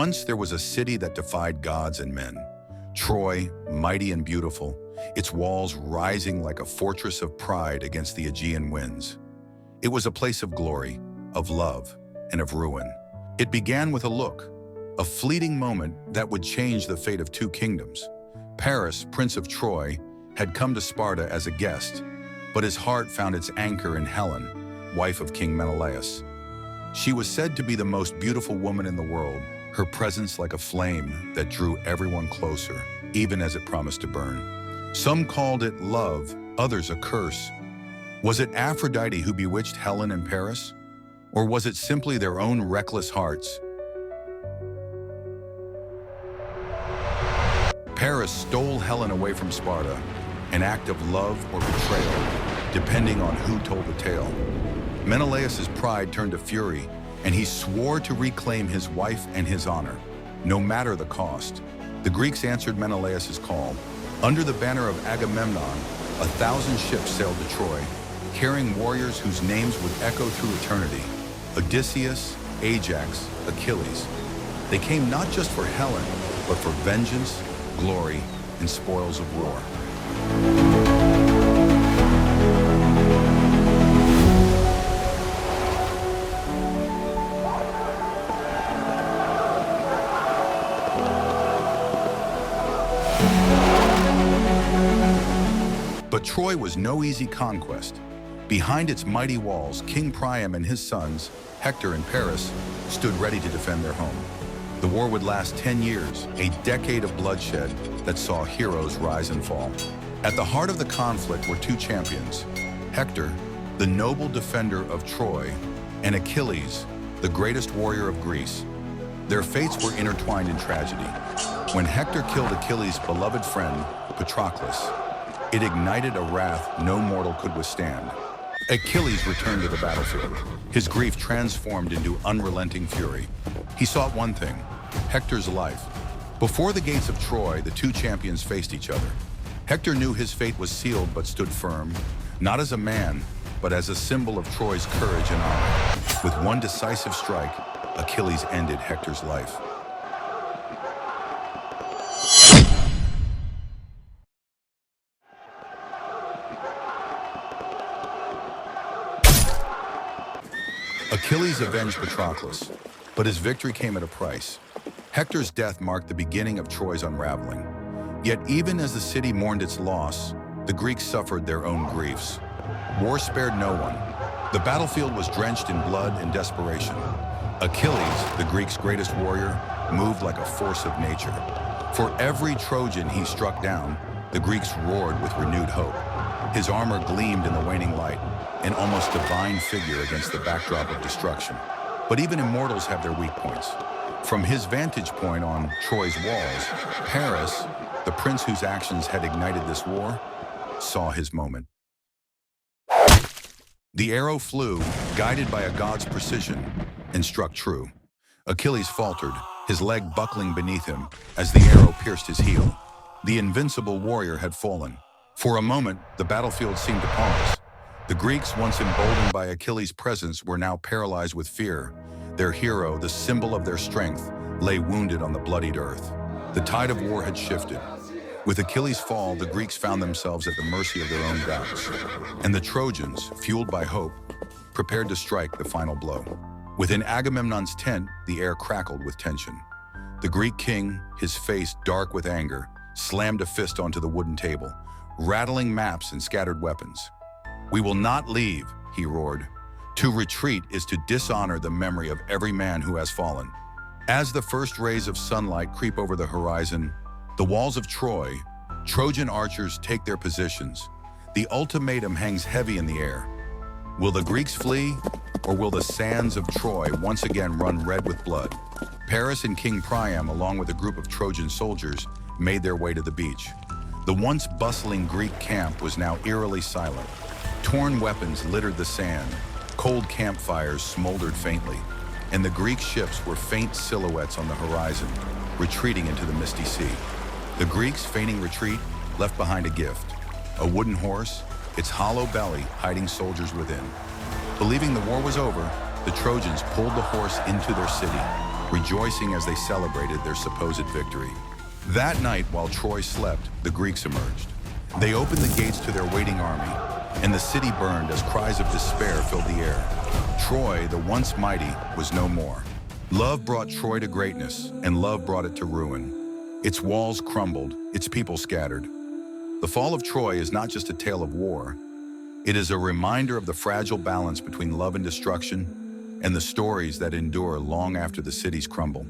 Once there was a city that defied gods and men. Troy, mighty and beautiful, its walls rising like a fortress of pride against the Aegean winds. It was a place of glory, of love, and of ruin. It began with a look, a fleeting moment that would change the fate of two kingdoms. Paris, Prince of Troy, had come to Sparta as a guest, but his heart found its anchor in Helen, wife of King Menelaus. She was said to be the most beautiful woman in the world, her presence like a flame that drew everyone closer, even as it promised to burn. Some called it love, others a curse. Was it Aphrodite who bewitched Helen and Paris? Or was it simply their own reckless hearts? Paris stole Helen away from Sparta, an act of love or betrayal, depending on who told the tale. Menelaus' pride turned to fury, and he swore to reclaim his wife and his honor, no matter the cost. The Greeks answered Menelaus' call. Under the banner of Agamemnon, 1,000 ships sailed to Troy, carrying warriors whose names would echo through eternity. Odysseus, Ajax, Achilles. They came not just for Helen, but for vengeance, glory, and spoils of war. But Troy was no easy conquest. Behind its mighty walls, King Priam and his sons, Hector and Paris, stood ready to defend their home. The war would last 10 years, a decade of bloodshed that saw heroes rise and fall. At the heart of the conflict were two champions, Hector, the noble defender of Troy, and Achilles, the greatest warrior of Greece. Their fates were intertwined in tragedy. When Hector killed Achilles' beloved friend, Patroclus, it ignited a wrath no mortal could withstand. Achilles returned to the battlefield, his grief transformed into unrelenting fury. He sought one thing, Hector's life. Before the gates of Troy, the two champions faced each other. Hector knew his fate was sealed but stood firm, not as a man, but as a symbol of Troy's courage and honor. With one decisive strike, Achilles ended Hector's life. Achilles avenged Patroclus, but his victory came at a price. Hector's death marked the beginning of Troy's unraveling. Yet even as the city mourned its loss, the Greeks suffered their own griefs. War spared no one. The battlefield was drenched in blood and desperation. Achilles, the Greeks' greatest warrior, moved like a force of nature. For every Trojan he struck down, the Greeks roared with renewed hope. His armor gleamed in the waning light, an almost divine figure against the backdrop of destruction. But even immortals have their weak points. From his vantage point on Troy's walls, Paris, the prince whose actions had ignited this war, saw his moment. The arrow flew, guided by a god's precision, and struck true. Achilles faltered, his leg buckling beneath him as the arrow pierced his heel. The invincible warrior had fallen. For a moment, the battlefield seemed to pause. The Greeks, once emboldened by Achilles' presence, were now paralyzed with fear. Their hero, the symbol of their strength, lay wounded on the bloodied earth. The tide of war had shifted. With Achilles' fall, the Greeks found themselves at the mercy of their own gods. And the Trojans, fueled by hope, prepared to strike the final blow. Within Agamemnon's tent, the air crackled with tension. The Greek king, his face dark with anger, slammed a fist onto the wooden table, rattling maps and scattered weapons. "We will not leave," he roared. "To retreat is to dishonor the memory of every man who has fallen." As the first rays of sunlight creep over the horizon, the walls of Troy, Trojan archers take their positions. The ultimatum hangs heavy in the air. Will the Greeks flee, or will the sands of Troy once again run red with blood? Paris and King Priam, along with a group of Trojan soldiers, made their way to the beach. The once bustling Greek camp was now eerily silent. Torn weapons littered the sand, cold campfires smoldered faintly, and the Greek ships were faint silhouettes on the horizon, retreating into the misty sea. The Greeks, feigning retreat, left behind a gift, a wooden horse, its hollow belly hiding soldiers within. Believing the war was over, the Trojans pulled the horse into their city. rejoicing as they celebrated their supposed victory. That night, while Troy slept, the Greeks emerged. They opened the gates to their waiting army, and the city burned as cries of despair filled the air. Troy, the once mighty, was no more. Love brought Troy to greatness, and love brought it to ruin. Its walls crumbled, its people scattered. The fall of Troy is not just a tale of war. It is a reminder of the fragile balance between love and destruction, and the stories that endure long after the cities crumble.